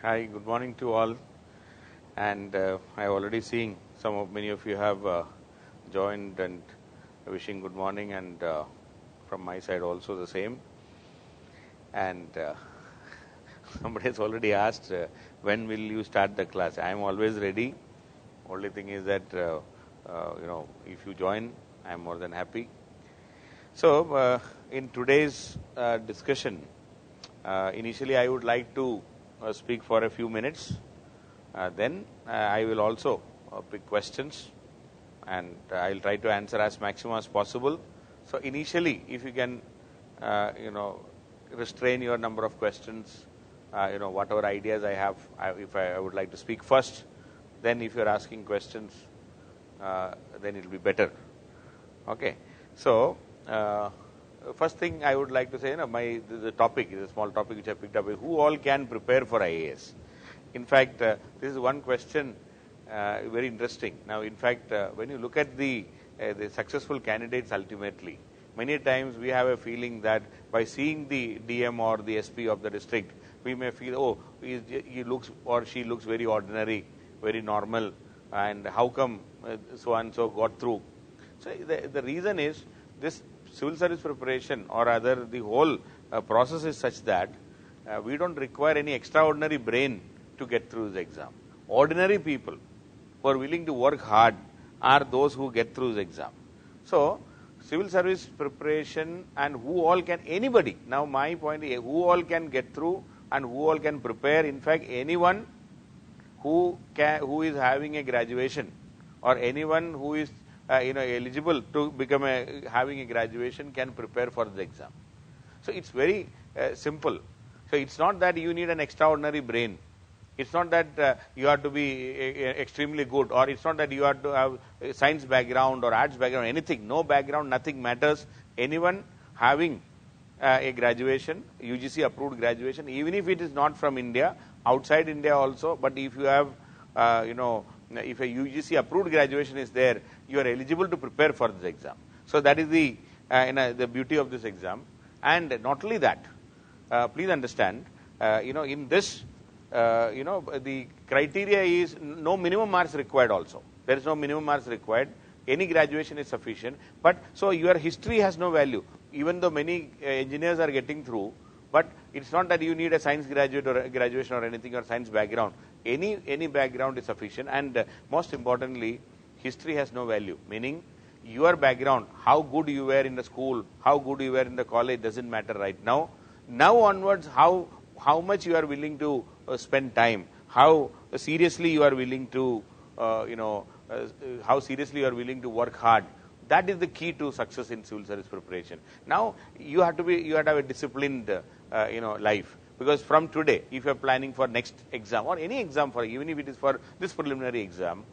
Hi, good morning to all. And I already seeing many of you have joined and wishing good morning, and from my side also the same. And somebody has already asked, when will you start the class? I am always ready. Only thing is that if you join, I am more than happy. So in today's discussion, initially I would like to speak for a few minutes. Then I will also pick questions, and I will try to answer as maximum as possible. So initially, if you can, restrain your number of questions, whatever ideas I have, if I would like to speak first, then if you are asking questions, then it will be better. Okay. So first thing I would like to say, the topic is a small topic which I picked up. Who all can prepare for IAS? In fact, this is one question very interesting. Now, in fact, when you look at the successful candidates ultimately, many times we have a feeling that by seeing the DM or the SP of the district, we may feel, oh, he looks or she looks very ordinary, very normal, and how come so and so got through? So the reason is this civil service preparation, or rather the whole process is such that we don't require any extraordinary brain to get through this exam. Ordinary people who are willing to work hard are those who get through this exam. So, civil service preparation, and who all can, anybody, now my point is who all can get through and who all can prepare. In fact, anyone who is having a graduation, or anyone who is eligible to become having a graduation can prepare for the exam. So it's very simple. So it's not that you need an extraordinary brain. It's not that you have to be extremely good, or it's not that you have to have a science background or arts background, anything. No background, nothing matters. Anyone having a graduation, UGC approved graduation, even if it is not from India, outside India also, but if you have, if a UGC approved graduation is there, you are eligible to prepare for this exam. So that is the beauty of this exam. And not only that, please understand, in this, the criteria is no minimum marks required also. There is no minimum marks required. Any graduation is sufficient. But so your history has no value, even though many engineers are getting through. But it's not that you need a science graduate or a graduation or anything, or science background. Any background is sufficient. And most importantly, history has no value, meaning your background, how good you were in the school, how good you were in the college, doesn't matter right now. Now onwards, how much you are willing to spend time, how seriously you are willing to, how seriously you are willing to work hard. That is the key to success in civil service preparation. Now, you have to have a disciplined, life. Because from today, if you are planning for next exam, or any exam, even if it is for this preliminary exam,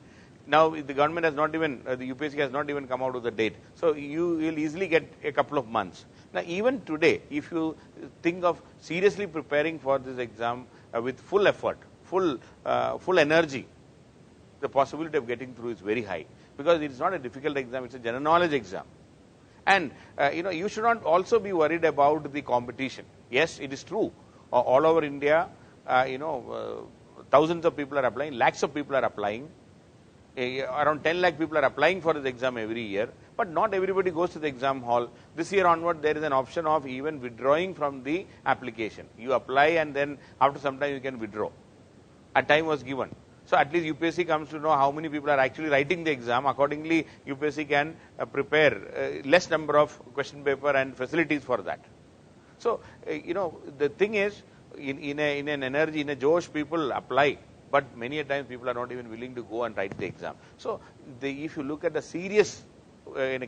now the government has not even, the UPSC has not even come out with the date. So you will easily get a couple of months. Now, even today, if you think of seriously preparing for this exam with full effort, full energy, the possibility of getting through is very high. Because it is not a difficult exam, it's a general knowledge exam. And, you should not also be worried about the competition. Yes, it is true. All over India, thousands of people are applying, lakhs of people are applying. Around 10 lakh people are applying for this exam every year. But not everybody goes to the exam hall. This year onward, there is an option of even withdrawing from the application. You apply, and then after some time you can withdraw. A time was given. So at least UPSC comes to know how many people are actually writing the exam. Accordingly, UPSC can prepare less number of question paper and facilities for that. So, the thing is, in an energy, in a Josh, people apply, but many a times people are not even willing to go and write the exam. So, if you look at the serious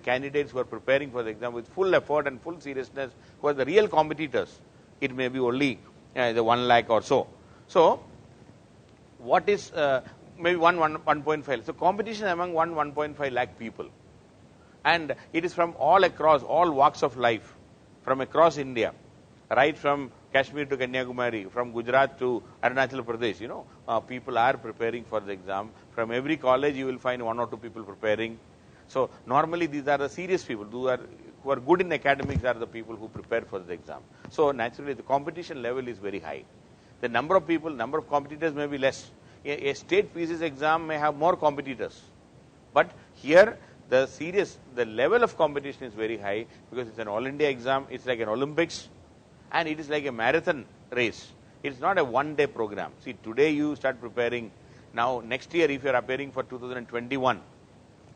candidates who are preparing for the exam with full effort and full seriousness, who are the real competitors, it may be only the 1 lakh or so. So, what is maybe 1.5? So, competition among 1.5 lakh people, and it is from all across, all walks of life, from across India, right from Kashmir to Kanyakumari, from Gujarat to Arunachal Pradesh. People are preparing for the exam. From every college, you will find 1 or 2 people preparing. So normally these are the serious people who are good in academics, are the people who prepare for the exam. So naturally the competition level is very high. The number of people, number of competitors may be less. A state physics exam may have more competitors. But here, the level of competition is very high because it's an all India exam, it's like an Olympics, and it is like a marathon race. It's not a one-day program. See, today you start preparing. Now, next year, if you are appearing for 2021,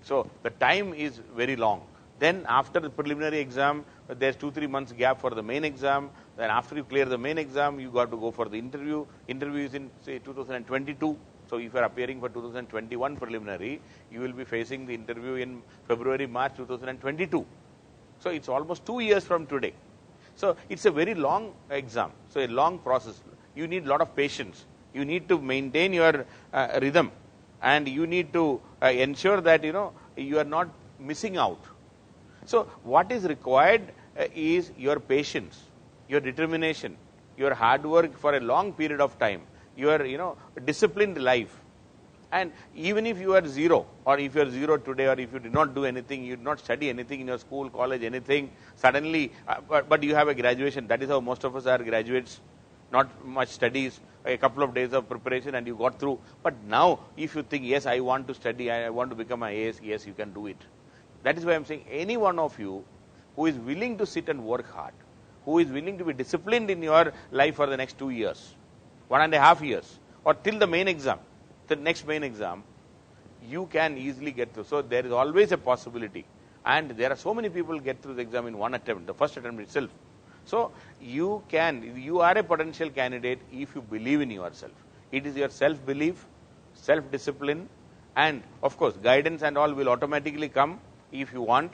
so the time is very long. Then after the preliminary exam, there's 2-3 months gap for the main exam. Then after you clear the main exam, you got to go for the interview. Interview is in, say, 2022. So if you are appearing for 2021 preliminary, you will be facing the interview in February, March 2022. So it's almost 2 years from today. So it's a very long exam. So a long process. You need a lot of patience. You need to maintain your rhythm, and you need to ensure that you are not missing out. So what is required is your patience, your determination, your hard work for a long period of time, your disciplined life. And even if you are zero, or if you are zero today, or if you did not do anything, you did not study anything in your school, college, anything, suddenly, but you have a graduation. That is how most of us are graduates. Not much studies, a couple of days of preparation, and you got through. But now, if you think, yes, I want to study, I want to become an IAS, yes, you can do it. That is why I am saying, any one of you who is willing to sit and work hard, who is willing to be disciplined in your life for the next 2 years, 1.5 years, or till the main exam, the next main exam, you can easily get through. So there is always a possibility. And there are so many people get through the exam in one attempt, the first attempt itself. So you are a potential candidate if you believe in yourself. It is your self-belief, self-discipline, and of course guidance and all will automatically come if you want.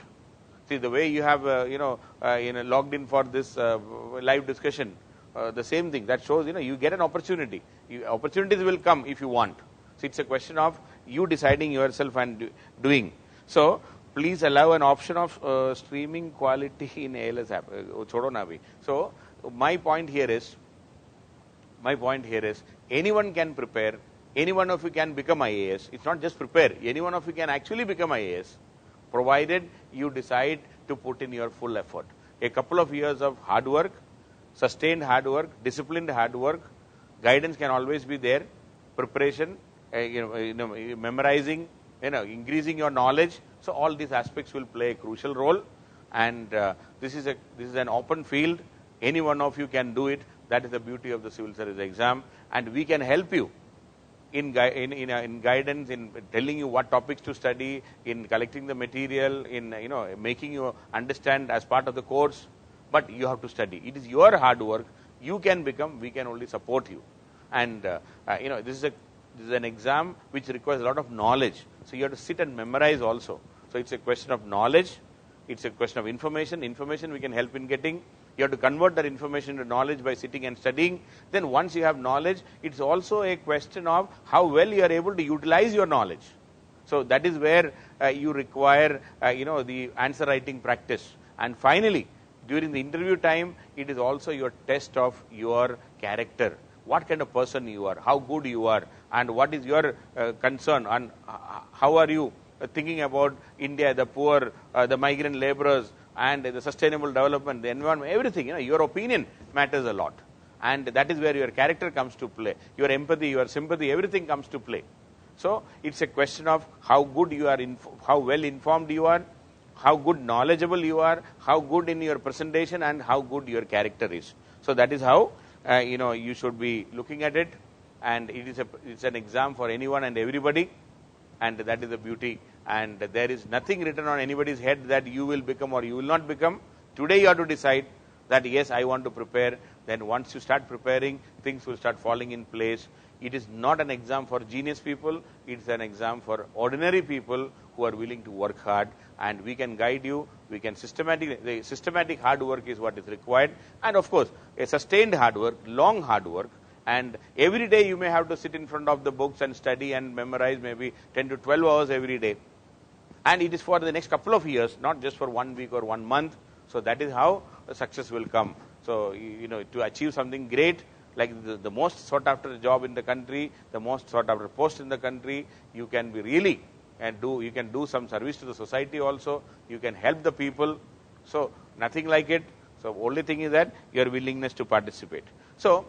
See, the way you have logged in for this live discussion, the same thing that shows you get an opportunity. Opportunities will come if you want. So it's a question of you deciding yourself and doing. So please allow an option of streaming quality in ALS app. So my point here is anyone can prepare. Any one of you can become IAS. It's not just prepare. Any one of you can actually become IAS, provided you decide to put in your full effort. A couple of years of hard work, sustained hard work, disciplined hard work, guidance can always be there. Preparation, memorizing, increasing your knowledge. So all these aspects will play a crucial role, and this is an open field. Any one of you can do it. That is the beauty of the civil service exam, and we can help you in guidance, in telling you what topics to study, in collecting the material, in making you understand as part of the course. But you have to study. It is your hard work. You can become. We can only support you, and this is an exam which requires a lot of knowledge. So you have to sit and memorize also. So it's a question of knowledge. It's a question of information. Information we can help in getting. You have to convert that information into knowledge by sitting and studying. Then once you have knowledge, it's also a question of how well you are able to utilize your knowledge. So that is where you require, the answer writing practice. And finally, during the interview time, it is also your test of your character. What kind of person you are, how good you are, and what is your concern, and how are you thinking about India, the poor, the migrant laborers, and the sustainable development, the environment, everything. Your opinion matters a lot, and that is where your character comes to play. Your empathy, your sympathy, everything comes to play. So it's a question of how good you are, how well informed you are, how good knowledgeable you are, how good in your presentation, and how good your character is. So that is how you should be looking at it, and it's an exam for anyone and everybody, and that is the beauty. And there is nothing written on anybody's head that you will become or you will not become. Today you have to decide that yes, I want to prepare. Then once you start preparing, things will start falling in place. It is not an exam for genius people. It's an exam for ordinary people who are willing to work hard, and we can guide you. We can the systematic hard work is what is required, and of course a sustained hard work, long hard work. And every day you may have to sit in front of the books and study and memorize maybe 10 to 12 hours every day. And it is for the next couple of years, not just for 1 week or 1 month. So that is how success will come. So, to achieve something great, like the most sought after job in the country, the most sought after post in the country, you can be really, and you can do some service to the society also. You can help the people. So nothing like it. So only thing is that your willingness to participate. So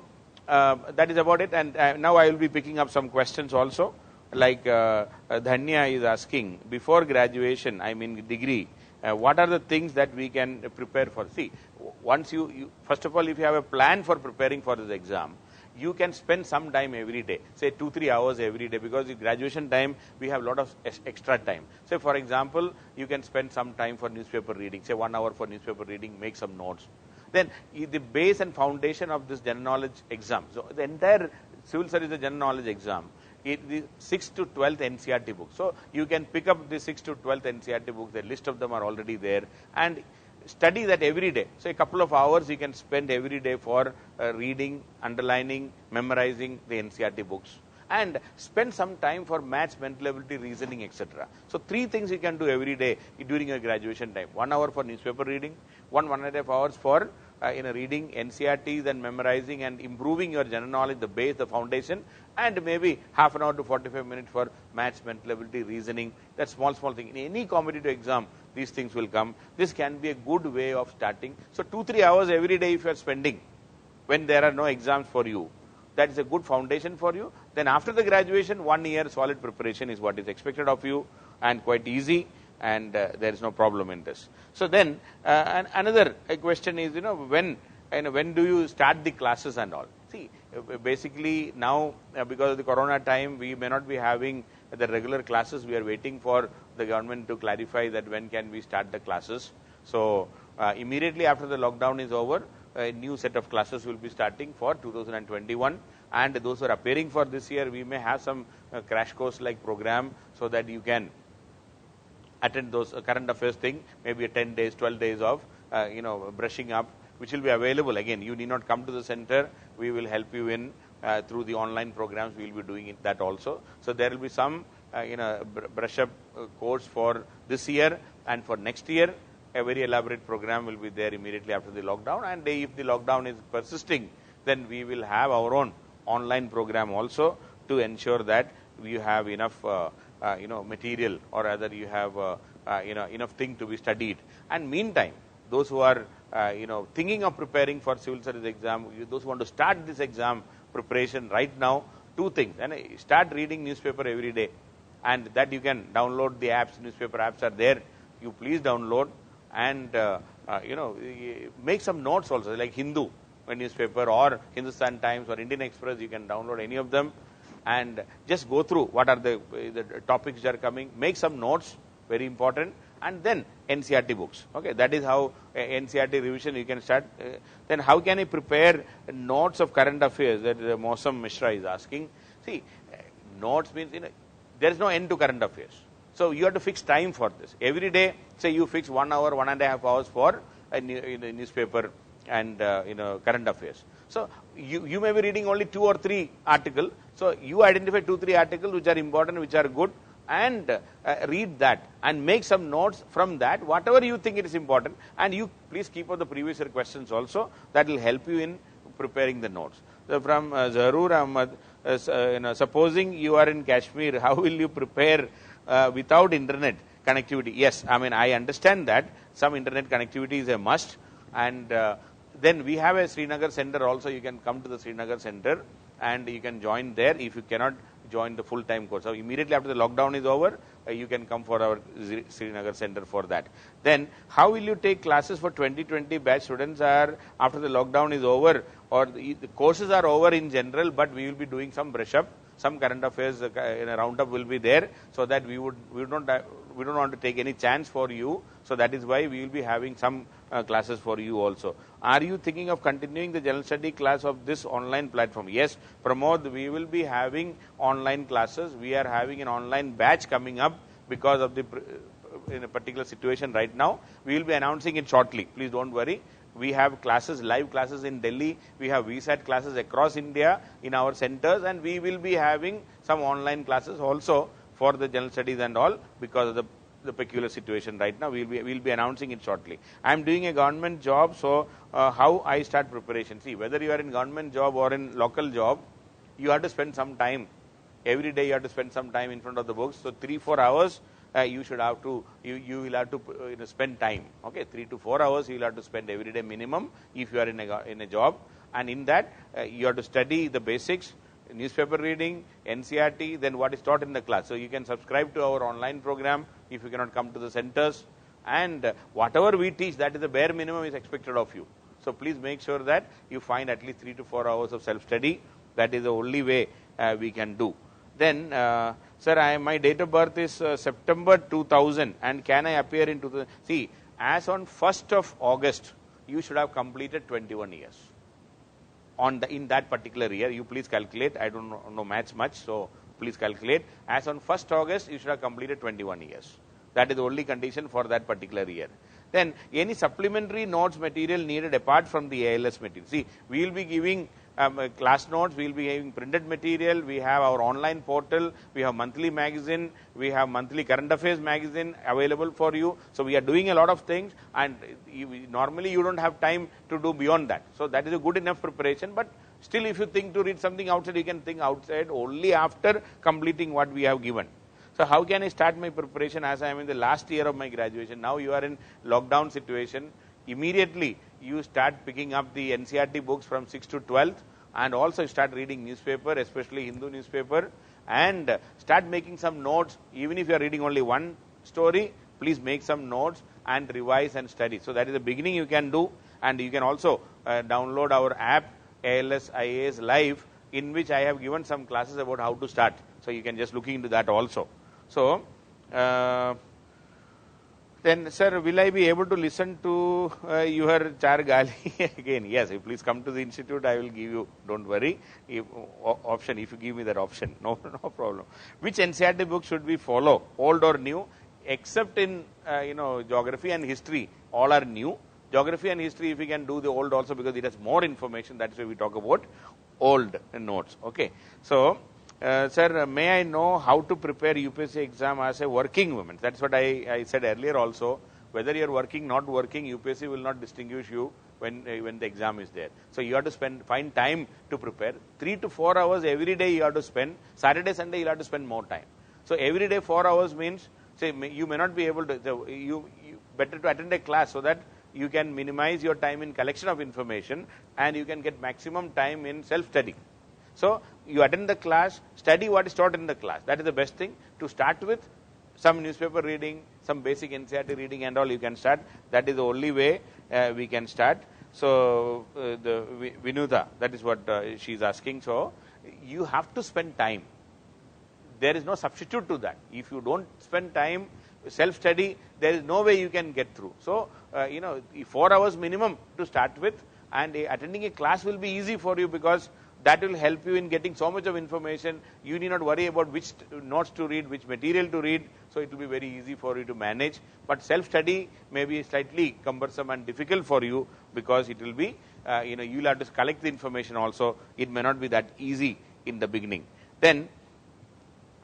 that is about it. And now I will be picking up some questions also. Like Dhanya is asking, before graduation, I mean degree, what are the things that we can prepare for? See, once you first of all, if you have a plan for preparing for this exam, you can spend some time every day, say 2-3 hours every day, because in graduation time we have a lot of extra time. Say for example, you can spend some time for newspaper reading, say 1 hour for newspaper reading, make some notes. Then the base and foundation of this general knowledge exam. So the entire civil service general knowledge exam, the 6th to 12th NCERT books. So you can pick up the 6th to 12th NCERT books, the list of them are already there, and study that every day. So a couple of hours you can spend every day for reading, underlining, memorizing the NCERT books, and spend some time for maths, mental ability, reasoning, etc. So 3 things you can do every day during your graduation time. 1 hour for newspaper reading, 1.5 hours for reading NCERTs and memorizing and improving your general knowledge, the base, the foundation, and maybe half an hour to 45 minutes for maths, mental ability, reasoning. That small thing. In any competitive exam, these things will come. This can be a good way of starting. So 2-3 hours every day if you are spending when there are no exams for you, that is a good foundation for you. Then after the graduation, 1 year solid preparation is what is expected of you, and quite easy, and there is no problem in this. So then another question is, when do you start the classes and all? See, basically now because of the corona time, we may not be having the regular classes. We are waiting for the government to clarify that when can we start the classes. So immediately after the lockdown is over, a new set of classes will be starting for 2021, and those who are appearing for this year, we may have some crash course like program, so that you can attend those current affairs thing, maybe 10 days, 12 days of brushing up, which will be available. Again, you need not come to the center. We will help you in through the online programs. We will be doing that also. So there will be some brush up course for this year, and for next year a very elaborate program will be there immediately after the lockdown. And if the lockdown is persisting, then we will have our own online program also, to ensure that we have enough material, or rather you have enough thing to be studied. And meantime, those who are thinking of preparing for civil service exam, those who want to start this exam preparation right now, 2 things. And start reading newspaper every day, and that you can download the apps. Newspaper apps are there, you please download, and make some notes also, like Hindu newspaper or Hindustan Times or Indian Express. You can download any of them and just go through what are the topics that are coming, make some notes, very important, and then NCERT books. Okay, that is how NCERT revision you can start. Then how can I prepare notes of current affairs, that Mosam Mishra is asking. See, notes means there is no end to current affairs. So you have to fix time for this. Every day, say you fix 1 hour, 1.5 hours for a newspaper and current affairs. So you may be reading only 2 or 3 articles. So you identify 2-3 articles which are important, which are good, and read that and make some notes from that, whatever you think it is important. And you please keep up the previous year questions also. That will help you in preparing the notes. So from Zaroor Ahmad, supposing you are in Kashmir, how will you prepare without internet connectivity? Yes, I mean, I understand that some internet connectivity is a must, and then we have a Srinagar center also. You can come to the Srinagar center and you can join there if you cannot join the full-time course. So immediately after the lockdown is over, you can come for our Srinagar center for that. Then how will you take classes for 2020 batch students? Are after the lockdown is over, or the courses are over in general, but we will be doing some brush up, some current affairs in a roundup will be there, so that we don't want to take any chance for you. So that is why we will be having some classes for you also. Are you thinking of continuing the general study class of this online platform? Yes, Pramod, we will be having online classes. We are having an online batch coming up because of the in a particular situation right now. We will be announcing it shortly. Please don't worry. We have classes, live classes in Delhi. We have VSAT classes across India in our centers, and we will be having some online classes also for the general studies and all, because of the peculiar situation right now. We'll be announcing it shortly. I am doing a government job, so how I start preparation? See, whether you are in government job or in local job, you have to spend some time. Every day you have to spend some time in front of the books. So 3-4 hours you should have to, you will have to spend time. Okay, 3 to 4 hours you will have to spend every day minimum if you are in a job. and in that you have to study the basics, newspaper reading, NCRT, then what is taught in the class. So you can subscribe to our online program if you cannot come to the centers, and whatever we teach, that is the bare minimum is expected of you. So please make sure that you find at least 3 to 4 hours of self-study. That is the only way we can do. Then, sir, my date of birth is September 2000, and can I appear in 2000? See, as on 1st of August, you should have completed 21 years. In that particular year, you please calculate. I don't know maths much, so please calculate. As on 1st August, you should have completed 21 years. That is the only condition for that particular year. Then, any supplementary notes material needed apart from the ALS material. See, we will be giving class notes, we will be having printed material, we have our online portal, we have monthly magazine, we have monthly current affairs magazine available for you. So we are doing a lot of things, and normally you don't have time to do beyond that. So that is a good enough preparation, but still if you think to read something outside, you can think outside only after completing what we have given. So how can I start my preparation as I am in the last year of my graduation? Now you are in lockdown situation. Immediately you start picking up the NCRT books from 6th to 12th, and also start reading newspaper, especially Hindu newspaper, and start making some notes. Even if you are reading only one story, please make some notes and revise and study. So that is the beginning you can do, and you can also download our app ALS IAS Live, in which I have given some classes about how to start. So you can just look into that also. So then, sir, will I be able to listen to your Char Gali again? Yes, please come to the institute. I will give you. Don't worry. Option, if you give me that option, no problem. Which NCRT book should we follow, old or new? Except in geography and history, all are new. Geography and history, if we can do the old also, because it has more information. That's why we talk about old notes. Okay, so. Sir, may I know how to prepare UPSC exam as a working woman? That's what I said earlier also. Whether you are working, not working, UPSC will not distinguish you when the exam is there. So you have to find time to prepare. 3 to 4 hours every day you have to spend. Saturday, Sunday you have to spend more time. So every day 4 hours means, say, you may not be able to, so you better to attend a class so that you can minimize your time in collection of information, and you can get maximum time in self-study. So you attend the class, study what is taught in the class. That is the best thing. To start with, some newspaper reading, some basic NCRT reading and all you can start. That is the only way we can start. So the Vinuta, that is what she is asking. So you have to spend time. There is no substitute to that. If you don't spend time, self-study, there is no way you can get through. So 4 hours minimum to start with, and attending a class will be easy for you, because that will help you in getting so much of information. You need not worry about which notes to read, which material to read. So it will be very easy for you to manage. But self-study may be slightly cumbersome and difficult for you, because it will be, you will have to collect the information also. It may not be that easy in the beginning. Then,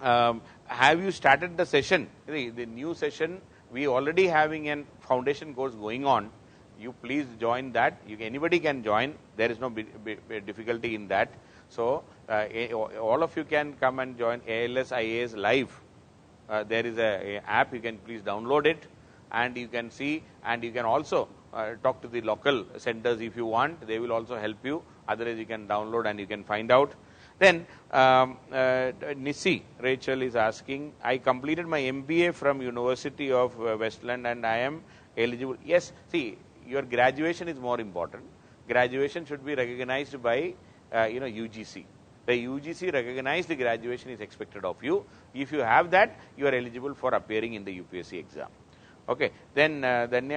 have you started the session? The new session, we already having a foundation course going on. You please join that. Anybody can join. There is no difficulty in that. So all of you can come and join ALS IAS Live. There is a app. You can please download it, and you can see, and you can also talk to the local centers if you want. They will also help you. Otherwise, you can download and you can find out. Then Nissi Rachel is asking, I completed my MBA from University of Westland and I am eligible. Yes, see, your graduation is more important. Graduation should be recognized by UGC. The UGC recognized graduation is expected of you. If you have that, you are eligible for appearing in the UPSC exam. Okay. Then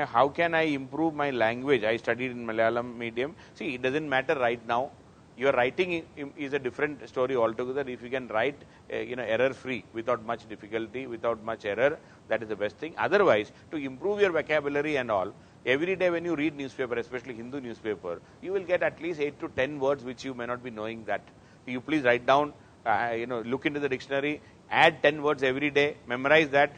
how can I improve my language? I studied in Malayalam medium. See, it doesn't matter right now. Your writing is a different story altogether. If you can write error free, without much difficulty, without much error, that is the best thing. Otherwise, to improve your vocabulary and all, every day when you read newspaper, especially Hindu newspaper, you will get at least 8 to 10 words which you may not be knowing that. You please write down, look into the dictionary, add 10 words every day, memorize that,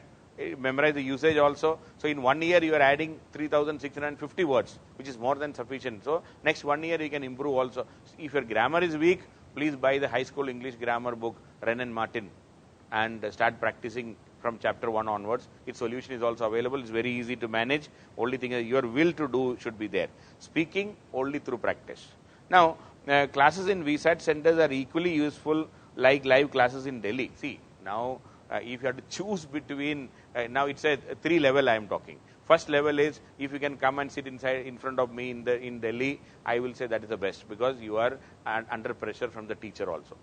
memorize the usage also. So in 1 year you are adding 3,650 words, which is more than sufficient. So next 1 year you can improve also. If your grammar is weak, please buy the high school English grammar book, Wren and Martin, and start practicing from chapter 1 onwards. Its solution is also available. It's very easy to manage. Only thing is your will to do should be there. Speaking only through practice. Now, classes in VSAT centers are equally useful like live classes in Delhi. See, now if you have to choose between, now it's a 3 level I am talking. First level is, if you can come and sit in front of me in Delhi, I will say that is the best, because you are under pressure from the teacher also.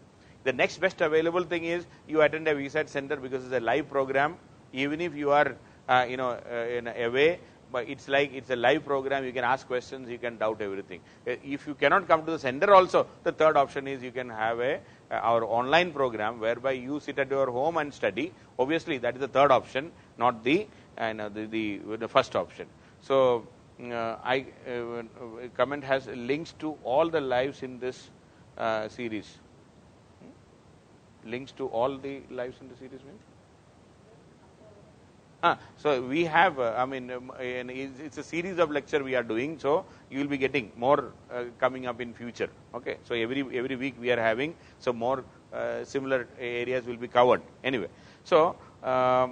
The next best available thing is you attend a VSAT center, because it's a live program. Even if you are away, but it's like it's a live program. You can ask questions, you can doubt everything. If you cannot come to the center also, the third option is you can have our online program, whereby you sit at your home and study. Obviously, that is the third option, not the first option. So comment has links to all the lives in this series. Links to all the lives in the series means? So we have, it's a series of lecture we are doing, so you will be getting more coming up in future. Okay, so every week we are having some more similar areas will be covered. Anyway, so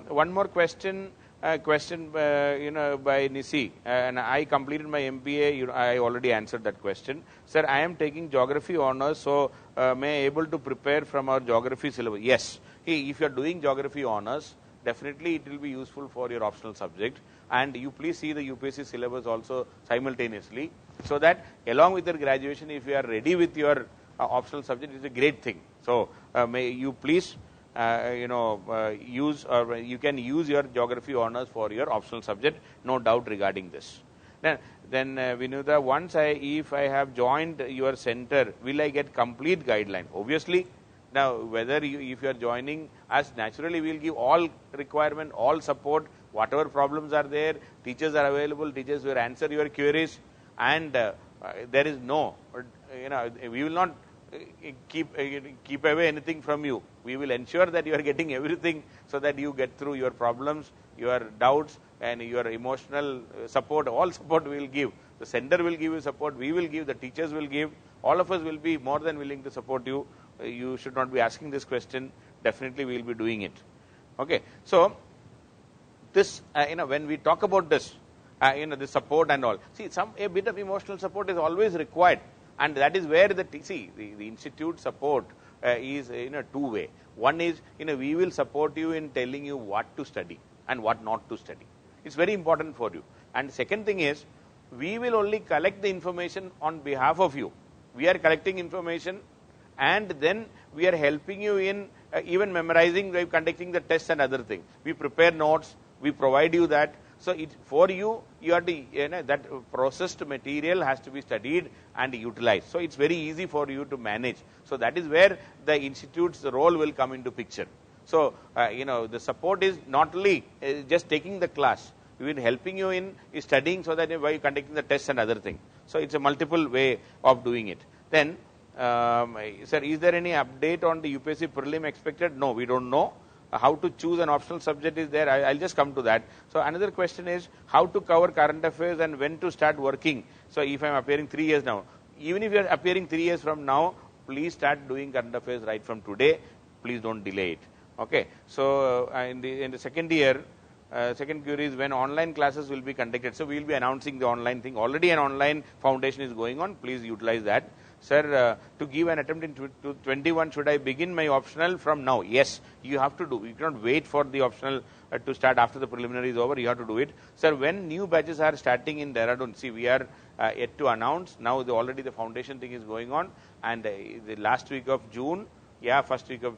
one more question. By Nisi, and I completed my MBA. I already answered that question. Sir, I am taking geography honors, so may I able to prepare from our geography syllabus? Yes. If you are doing geography honors, definitely it will be useful for your optional subject, and you please see the UPSC syllabus also simultaneously, so that along with your graduation, if you are ready with your optional subject, it is a great thing. So may you please use, or you can use your geography honors for your optional subject, no doubt regarding this. Then Vinuda, once if I have joined your center, will I get complete guideline? Obviously. Now, whether if you are joining us, naturally we will give all requirement, all support, whatever problems are there, teachers are available, teachers will answer your queries, and there is no, we will not keep away anything from you. We will ensure that you are getting everything, so that you get through your problems, your doubts, and your emotional support. All support we will give. The center will give you support, we will give, the teachers will give, all of us will be more than willing to support you. You should not be asking this question. Definitely we will be doing it. Okay. So this, when we talk about this, the support and all, see, a bit of emotional support is always required, and that is where the institute support is in a two-way. One is, we will support you in telling you what to study and what not to study. It's very important for you. And second thing is, we will only collect the information on behalf of you. We are collecting information, and then we are helping you in even memorizing, conducting the tests and other things. We prepare notes, we provide you that. So for you, you have to, that processed material has to be studied and utilized. So it's very easy for you to manage. So that is where the institute's role will come into picture. So, the support is not only just taking the class, we will helping you in studying, so that by conducting the tests and other things. So it's a multiple way of doing it. Then, sir, is there any update on the UPSC prelim expected? No, we don't know. How to choose an optional subject is there. I'll just come to that. So another question is how to cover current affairs and when to start working. So if I'm appearing 3 years now, even if you're appearing 3 years from now, please start doing current affairs right from today. Please don't delay it. Okay. So in the second year, second query is when online classes will be conducted. So we will be announcing the online thing. Already an online foundation is going on. Please utilize that. Sir, to give an attempt in 21, should I begin my optional from now? Yes, you have to do. You cannot wait for the optional to start after the preliminary is over. You have to do it. Sir, when new batches are starting in Dehradun, see, we are yet to announce. Now already the foundation thing is going on, and the last week of June, first week of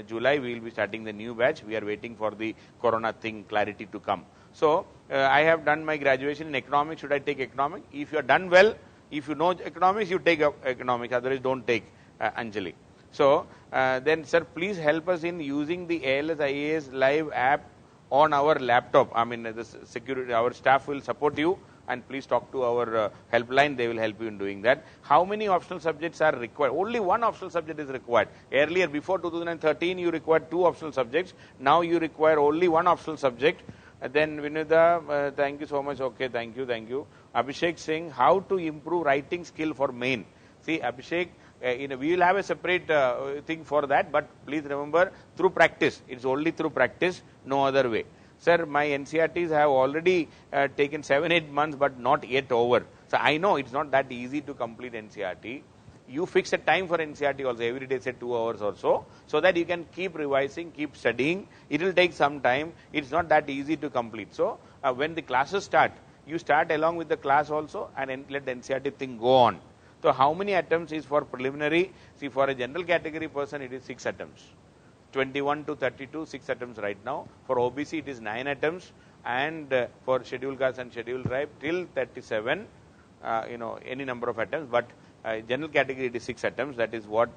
July, we will be starting the new batch. We are waiting for the corona thing clarity to come. So I have done my graduation in economics. Should I take economics? If you are done well, if you know economics, you take economics. Otherwise, don't take Anjali. So then, sir, please help us in using the ALS IAS live app on our laptop. I mean, the security, our staff will support you, and please talk to our helpline. They will help you in doing that. How many optional subjects are required? Only one optional subject is required. Earlier, before 2013, you required 2 optional subjects. Now you require only 1 optional subject. Then Vinudha, thank you so much. Okay, thank you, thank you. Abhishek saying how to improve writing skill for main. See, Abhishek, we will have a separate thing for that, but please remember, through practice. It's only through practice, no other way. Sir, my NCRTs have already taken 7-8 months, but not yet over. So I know it's not that easy to complete NCRT. you fix a time for NCERT also, every day say 2 hours or so that you can keep revising, keep studying. It will take some time. It's not that easy to complete. So when the classes start, you start along with the class also, and let the NCERT thing go on. So how many attempts is for preliminary? See, for a general category person, it is 6 attempts. 21 to 32, 6 attempts right now. For OBC, it is 9 attempts. And for scheduled caste and scheduled tribe, till 37, any number of attempts. But general category, it is 6 attempts. That is what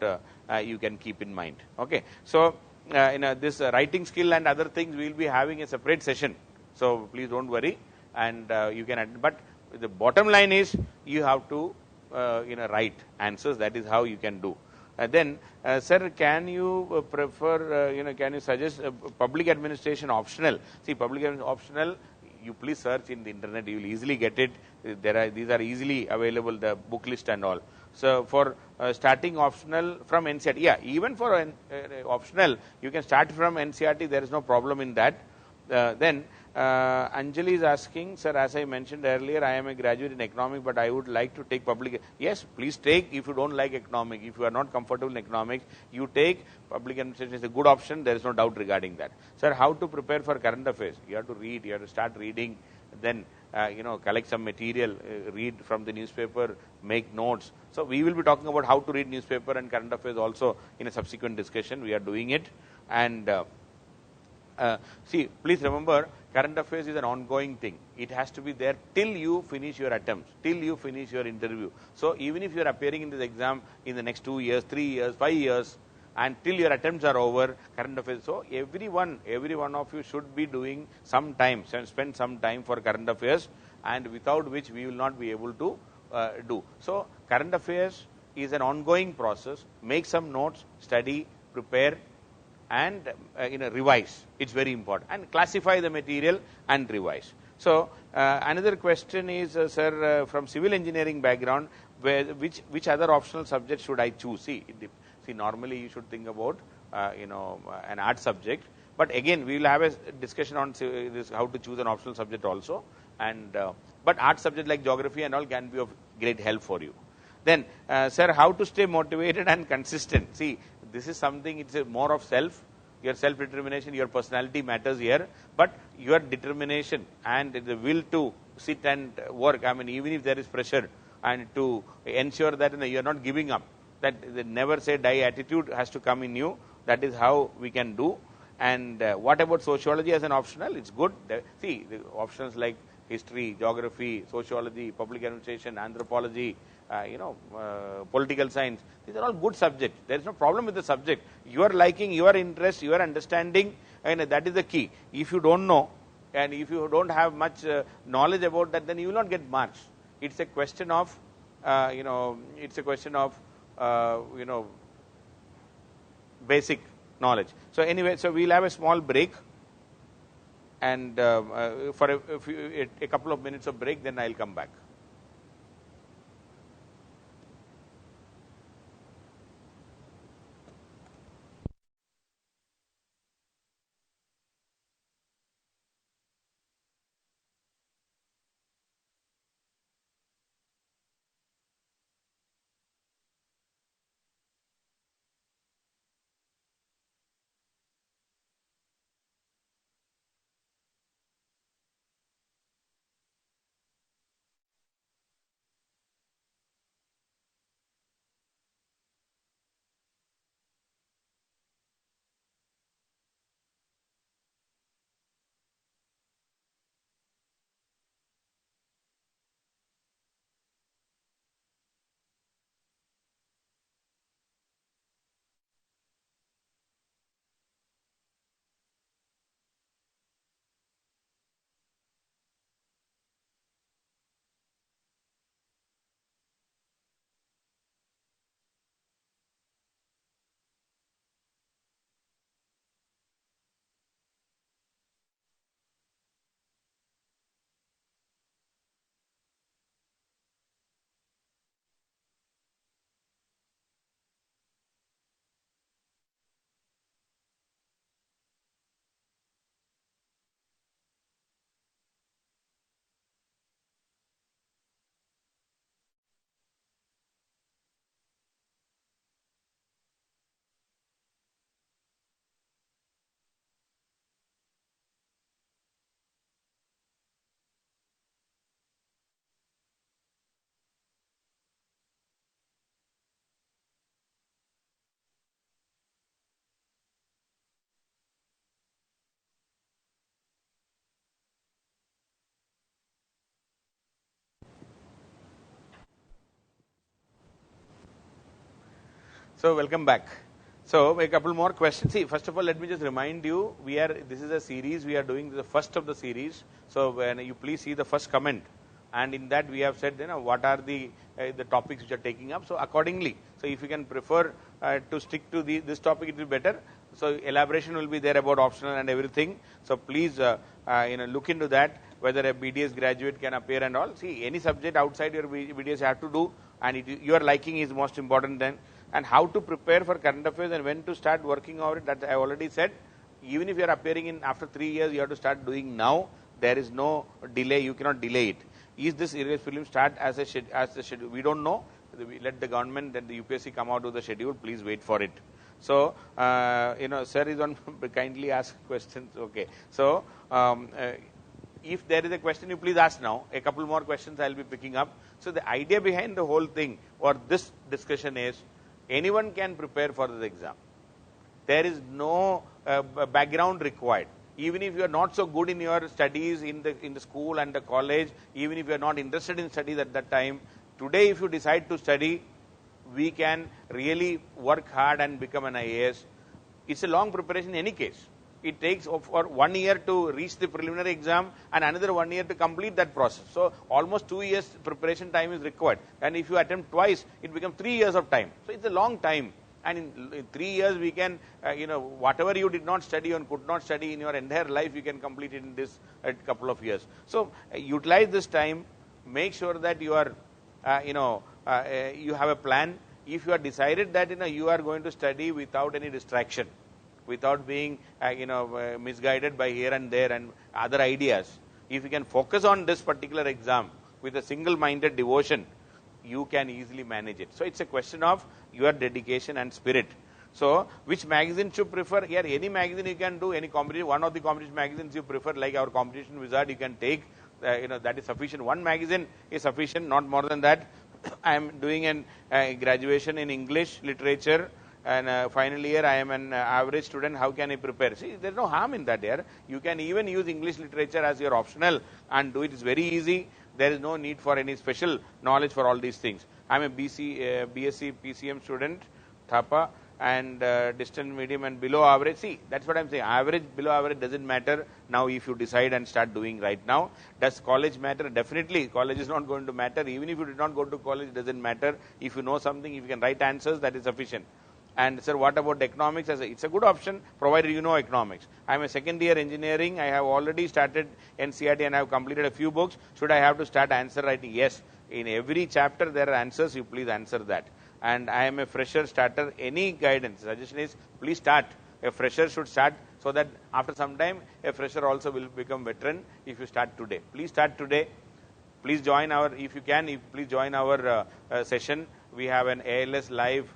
you can keep in mind. Okay. So, this writing skill and other things, we will be having a separate session. So, please don't worry. And you can, but the bottom line is, you have to write answers. That is how you can do. Then, sir, can you prefer, can you suggest public administration optional? See, public administration optional, you please search in the internet, you will easily get it. These are easily available, the book list and all. So, for starting optional from NCERT, yeah, even for optional, you can start from NCERT, there is no problem in that. Then, Anjali is asking, sir, as I mentioned earlier, I am a graduate in economics, but I would like to take public. Yes, please take. If you don't like economics, if you are not comfortable in economics, you take public administration. Is a good option. There is no doubt regarding that. Sir, how to prepare for current affairs? You have to read. You have to start reading. Then collect some material, read from the newspaper, make notes. So we will be talking about how to read newspaper and current affairs also in a subsequent discussion. We are doing it. And see, please remember, current affairs is an ongoing thing. It has to be there till you finish your attempts, till you finish your interview. So even if you are appearing in this exam in the next 2 years, 3 years, 5 years, and till your attempts are over, current affairs. So every one of you should be doing some time, spend some time for current affairs, and without which we will not be able to do. So current affairs is an ongoing process. Make some notes, study, prepare, and revise. It's very important, and classify the material and revise. So another question is, sir, from civil engineering background, which other optional subject should I choose? See, normally you should think about an art subject, but again we will have a discussion on this, how to choose an optional subject also. And but art subject like geography and all can be of great help for you. Then, sir, how to stay motivated and consistent? See, this is something, it's more of your self-determination, your personality matters here, but your determination and the will to sit and work, I mean, even if there is pressure, and to ensure that you are not giving up, that the never say die attitude has to come in you. That is how we can do. And what about sociology as an optional? It's good. See, the options like history, geography, sociology, public administration, anthropology, political science, these are all good subjects. There is no problem with the subject. Your liking, your interest, your understanding, and that is the key. If you don't know, and if you don't have much knowledge about that, then you will not get marks. It's a question of, basic knowledge. So anyway, so we'll have a small break, and for a couple of minutes of break, then I'll come back. So welcome back. So a couple more questions. See, first of all, let me just remind you, this is a series, we are doing the first of the series. So when you please see the first comment, and in that we have said, what are the topics which are taking up. So accordingly, so if you can prefer to stick to this topic, it will be better. So elaboration will be there about optional and everything. So please, look into that, whether a BDS graduate can appear and all. See, any subject outside your BDS you have to do, and your liking is most important then. And how to prepare for current affairs and when to start working on it, that I already said. Even if you are appearing in after 3 years, you have to start doing now. There is no delay, you cannot delay it. Is this erase film start as a schedule? We don't know. We let the government and the UPSC come out with the schedule. Please wait for it. So, sir is on kindly ask questions. Okay. So, if there is a question, you please ask now. A couple more questions I will be picking up. So, the idea behind the whole thing or this discussion is, anyone can prepare for this exam. There is no background required. Even if you are not so good in your studies in the school and the college, even if you are not interested in studies at that time, today if you decide to study, we can really work hard and become an IAS. It's a long preparation in any case. It takes for 1 year to reach the preliminary exam and another 1 year to complete that process. So almost 2 years preparation time is required. And if you attempt twice, it becomes 3 years of time. So it's a long time. And in 3 years, we can, whatever you did not study and could not study in your entire life, you can complete it in this couple of years. So utilize this time. Make sure that you are, you have a plan. If you are decided that you are going to study without any distraction, without being misguided by here and there and other ideas, if you can focus on this particular exam with a single-minded devotion, you can easily manage it. So it's a question of your dedication and spirit. So which magazine should prefer? Here any magazine you can do, any competition, one of the competition magazines you prefer, like our competition wizard, you can take, that is sufficient. One magazine is sufficient, not more than that. I am doing a graduation in English literature, and final year I am an average student. How can I prepare? See, there is no harm in that here. You can even use English literature as your optional and do it. It's very easy. There is no need for any special knowledge for all these things. I am a BSc PCM student, Thapa, and distant, medium and below average. See, that's what I'm saying. Average, below average doesn't matter now if you decide and start doing right now. Does college matter? Definitely, college is not going to matter. Even if you did not go to college, it doesn't matter. If you know something, if you can write answers, that is sufficient. And sir, what about economics? It's a good option, provided you know economics. I am a second year engineering. I have already started NCERT and I have completed a few books. Should I have to start answer writing? Yes. In every chapter there are answers. You please answer that. And I am a fresher starter. Any guidance, suggestion is please start. A fresher should start so that after some time a fresher also will become veteran if you start today. Please start today. Please join our, if you can, please join our session. We have an ALS live.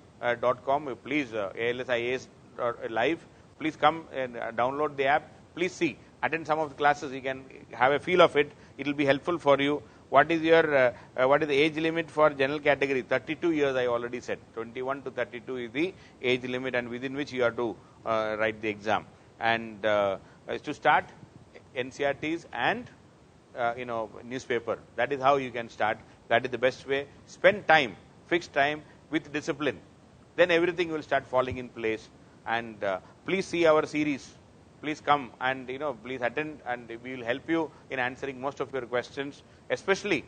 .com. Please, ALSIAS live. Please come and download the app. Please see, attend some of the classes. You can have a feel of it. It will be helpful for you. What is your what is the age limit for general category? 32 years. I already said 21 to 32 is the age limit, and within which you have to write the exam. And to start, NCERTs and newspaper. That is how you can start. That is the best way. Spend time, fixed time with discipline. Then everything will start falling in place. And please see our series. Please come and please attend, and we will help you in answering most of your questions, especially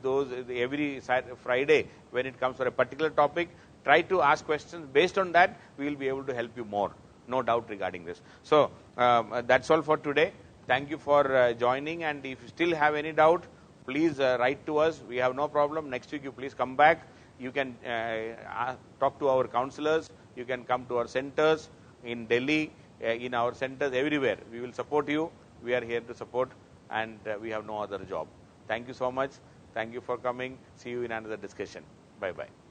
those every Friday when it comes for a particular topic. Try to ask questions. Based on that, we will be able to help you more. No doubt regarding this. So that's all for today. Thank you for joining, and if you still have any doubt, please write to us. We have no problem. Next week you please come back. You can talk to our counselors. You can come to our centers in Delhi, in our centers everywhere. We will support you. We are here to support, and we have no other job. Thank you so much. Thank you for coming. See you in another discussion. Bye-bye.